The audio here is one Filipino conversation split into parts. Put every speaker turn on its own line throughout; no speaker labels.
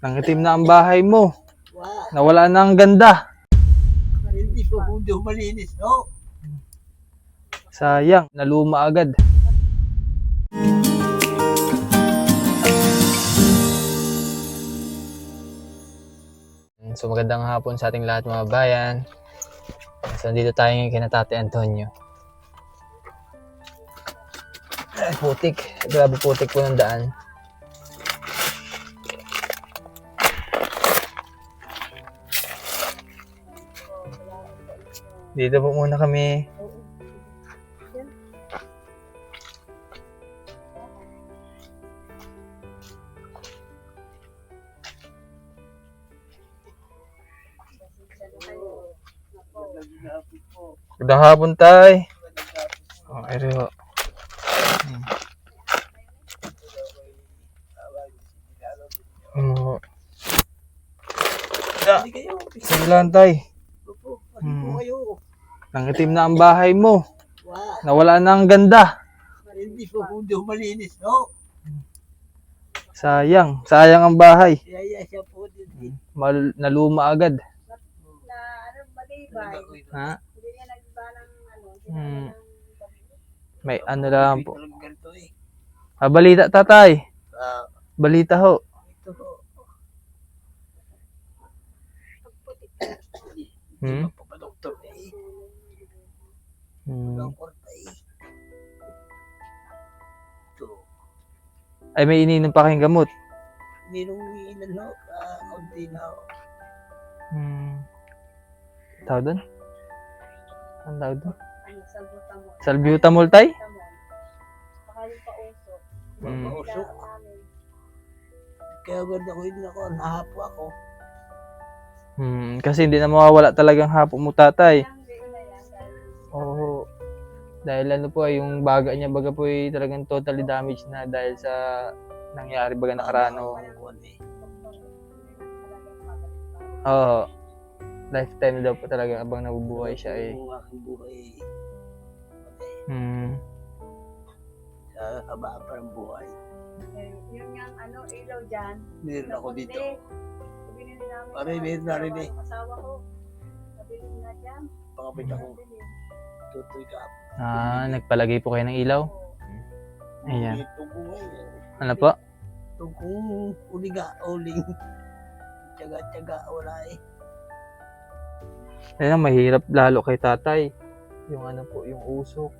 Nangitim na ang bahay mo.
Wow.
Nawala na ang ganda.
Hindi po mundo malinis, no?
Sayang, naluma agad. So magandang hapon sa ating lahat mga bayan. So nandito tayo ngayon kina Tate Antonio. Ay, putik. Grabe putik po ng daan. Dito po muna kami. Magandang hapon tayo. Okay rin. Sige lang tayo. Nangitim na ang bahay mo.
Wow.
Nawala na ang ganda.
Hindi po mundo malinis, no?
Sayang ang bahay.
Kaya siya po din.
Naluma agad.
Na ano matibay.
Ha?
Hindi niya nagba ng ano,
May ano lang po.
Ganito eh.
Balita tatay.
Ah,
Balita ho.
ito po.
Hmm?
Papadoktor eh.
Hmm.
Doktor eh. Ito.
Ay may ininom pa kayong gamot.
Merong ilan ho. Kaunti na ho.
Tawag doon? Ang tawag doon?
ano salbutamol.
Salbutamol tay?
Saka yung pausok.
Mausok.
Namin.
Kaya ganda ko yun ako. Nahapo ako.
Kasi hindi na mawawala talagang hapo mo tatay.
Hindi na yan dahil
Oo. Dahil ano po ay yung baga niya baga po ay talagang totally damaged na dahil sa nangyari baga nakaraan o. Oo. Lifetime daw po talaga abang nabubuhay siya eh.
Ang aking buhay. Sa haba pa ng buhay.
yun yung ano ilaw dyan.
Meron ako dito.
Binili namin.
Pare, meron na rin eh.
Asawa ko. Nabili na dyan.
Pakapit ako. Tutoy ka.
Nagpalagay po kayo ng ilaw? Ayan.
Ito ko ngayon.
Ano po?
Ito kong uling. Tiyaga, wala eh.
Ayan, mahirap lalo kay tatay. Yung ano po, yung usok.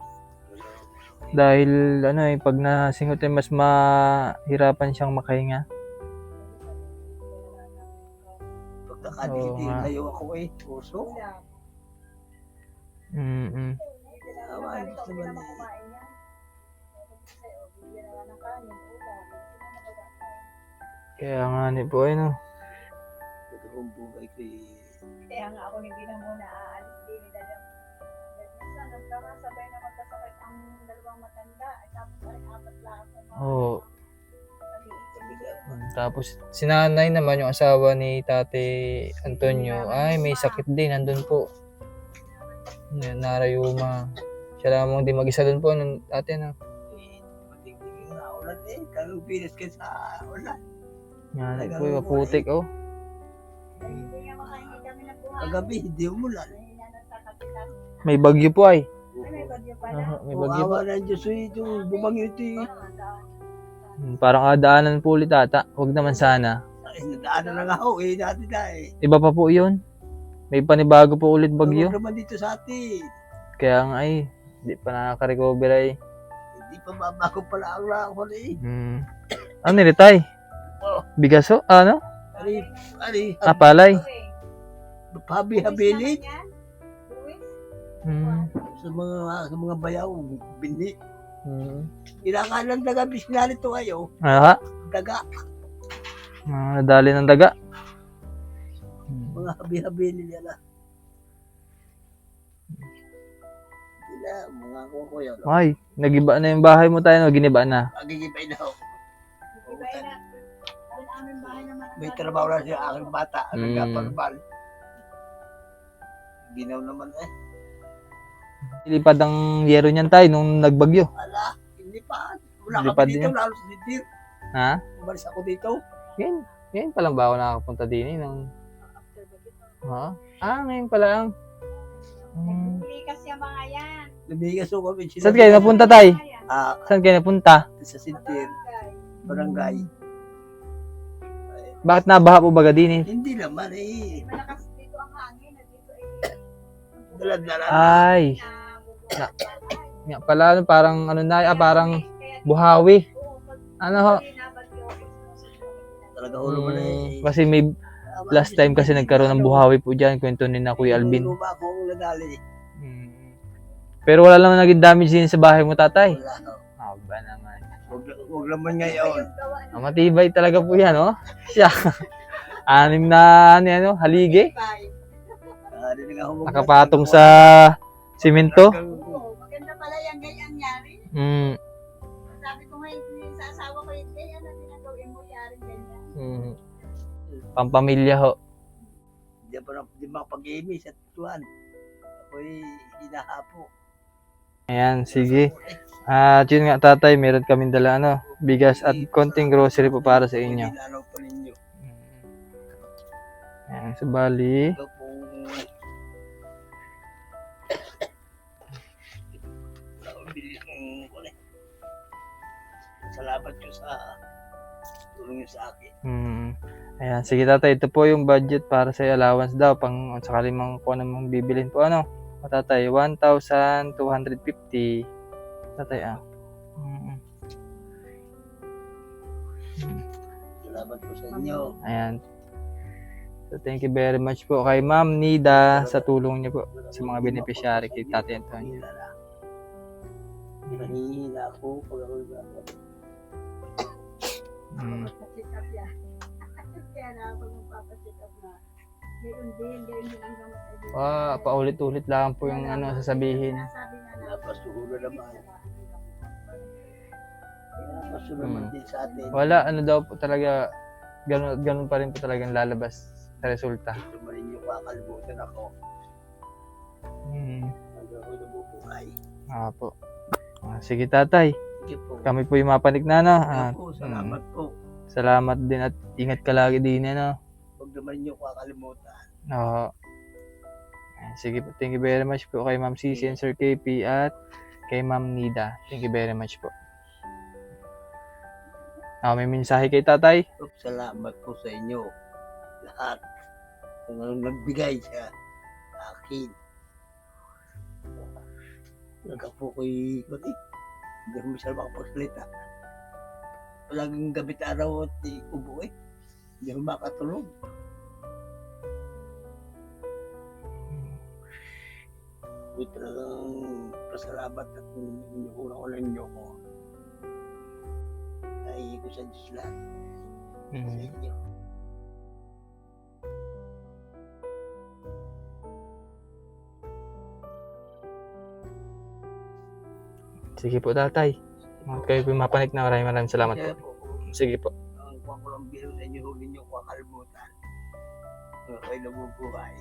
Dahil ano eh, pag nasingot ay mas mahirapan siyang makahinga.
Pag nakadikit,
nga.
layo ako eh. Puso.
Mm-mm.
Tama, gusto naman eh.
Kaya nga ni po ay no.
Ito kong buhay ko eh.
Kaya nga ako hindi na muna aalis din dahil minsan nagkakasabay na magkasakit ang dalawang matanda at tapos ay apat lang ako
Oo. Tapos sinanay naman yung asawa ni Tate Antonio ay may sakit din nandun po. Narayuma. Siya lamang di mag-isa dun po nung ate na.
Matigil na ulan eh. Kalong pinas ka sa ulan.
Yan po yung putik oh.
Hindi nga makahingi kami ng buhay.
Kagabi, hindi umulan.
Mahina na sa kapitan.
May bagyo po ay.
Ay, may bagyo pala.
May bagyo po.
Awa ng Diyos eh. Ito, bumangyo ito eh.
Parang adaanan po ulit ata. Huwag naman sana.
Ay, nadaanan na nga ako eh. Dati na eh.
Iba pa po yun. May panibago po ulit bagyo.
Huwag naman dito sa atin.
Kaya nga ay, hindi pa nakaka-recover ay.
Hindi pa babago pala ang lakon eh.
Ano nilitay?
Oh.
Bigaso? Ano?
Ari,
Palay.
habi-habilin.
Hmm.
Sa mga bayaw, bini.
Hmm.
Kailangan ng daga bisnali ito kayo.
Aha.
Daga,
Nadali ng daga.
mga habi-habilin nila. Sila, mga kukuya.
Ay, nagiba na yung bahay mo tayo. Giniba na.
Magigibay na ako.
Iba na. Ang aming bahay naman.
May trabaho na siya aking bata. Ano
Mm.
nga palbal. Ginaw naman eh.
Ilipad ang yero niyan tayo nung nagbagyo.
Ala, hindi pa. Wala
Hindi
kami
pa
dito,
din.
lalo sa Sidir.
Ha?
Umalis ako dito.
Yan. Ngayon pa lang ba ako nakakapunta din nung...
After bagyo.
Ha? Ngayon pa lang.
Likas yung mga yan.
Lumigas ko kami.
Saan kayo napunta, tay?
Mga yan.
Sa
Saan kayo napunta?
Sintir,
Barangay.
barangay.
Bakit nabaha po baga din eh?
Hindi naman eh.
Malakas dito ang hangin. Dito ay
Daladala na.
Ay,
nabubuhay
Na-
ang bahay.
nga pala, parang ano na, parang buhawi.
Oo, pag
Ano ho?
binabagyo, sinusunod.
Talaga ulo mo na eh.
Kasi may last time kasi nagkaroon ng buhawi po dyan, kwento ni na Kuya Alvin.
Ulo ba akong nadali?
Pero wala naman naging damage din sa bahay mo, tatay.
Wala.
Aba naman.
Huwag naman ngayon.
Matibay talaga po yan, oh. Siya. 6 na, halige.
Hindi nga ako
Nakapatong sa simento.
Oo, maganda pala yung ganyan yari.
Mm.
Sabi ko ngayon sa asawa ko, hindi yan ang ginagawin mo yari ganyan.
Mm. Pampamilya ho.
Hindi makapag-imi sa tuwan. Ako'y hinahapo.
Ayan, sige. At yun nga, tatay, meron kaming dala, bigas at konting grocery po para sa inyo.
Hinalaw pa ninyo.
Ayan, so bali.
Ito pong... bilis ng... Salamat ko sa tulong niyo sa akin.
Ayan, sige tatay, ito po yung budget para sa allowance daw, pang sakali mang kung ano mong bibilin po, O tatay, 1,250. Tatay,
Salamat po sa inyo.
Ayan. So, thank you very much po kay Ma'am Nida sa tulong niyo po sa mga beneficiary kay Tatay Antonio.
Nahihina ako pag ako
Check up yan. Kaya na ako magpapacheck up na. Gayon din ang gamot.
Paulit-ulit lang po yung sasabihin.
Sabi nga na.
napasulo naman. Napasulo naman din sa atin.
Wala, daw po talaga, ganun pa rin po talagang lalabas sa resulta.
Ito man rin yung kakalimutan ako. Hanggang ako nabubuhay.
Po. Sige tatay,
Sige po.
kami po yung mapanik na,
Sige po, salamat po.
Salamat din at ingat ka lagi din,
Huwag naman yung kakalimutan.
Oo. Sige po, thank you very much po kay Ma'am Cici and Sir KP at kay Ma'am Nida. Thank you very much po. May mensahe kay tatay?
Salamat po sa inyo. Lahat. Kung anong nagbigay sa akin. Nagkapo ko'y hindi ko masyadong makapagsalita. Palaging gabit araw at ubo Hindi ko makatulog. May talagang pasalamat at inuuna ko lang niyo ko. Naihi ko sa Diyos lahat. Sa inyo.
Sige po tatay. Kayo po yung mapanik na, maraming salamat
Kaya
po.
po,
Sige po.
ang kuha ko lang biro sa inyo, huli niyo ko kakalimutan. Kayo nabubuhay.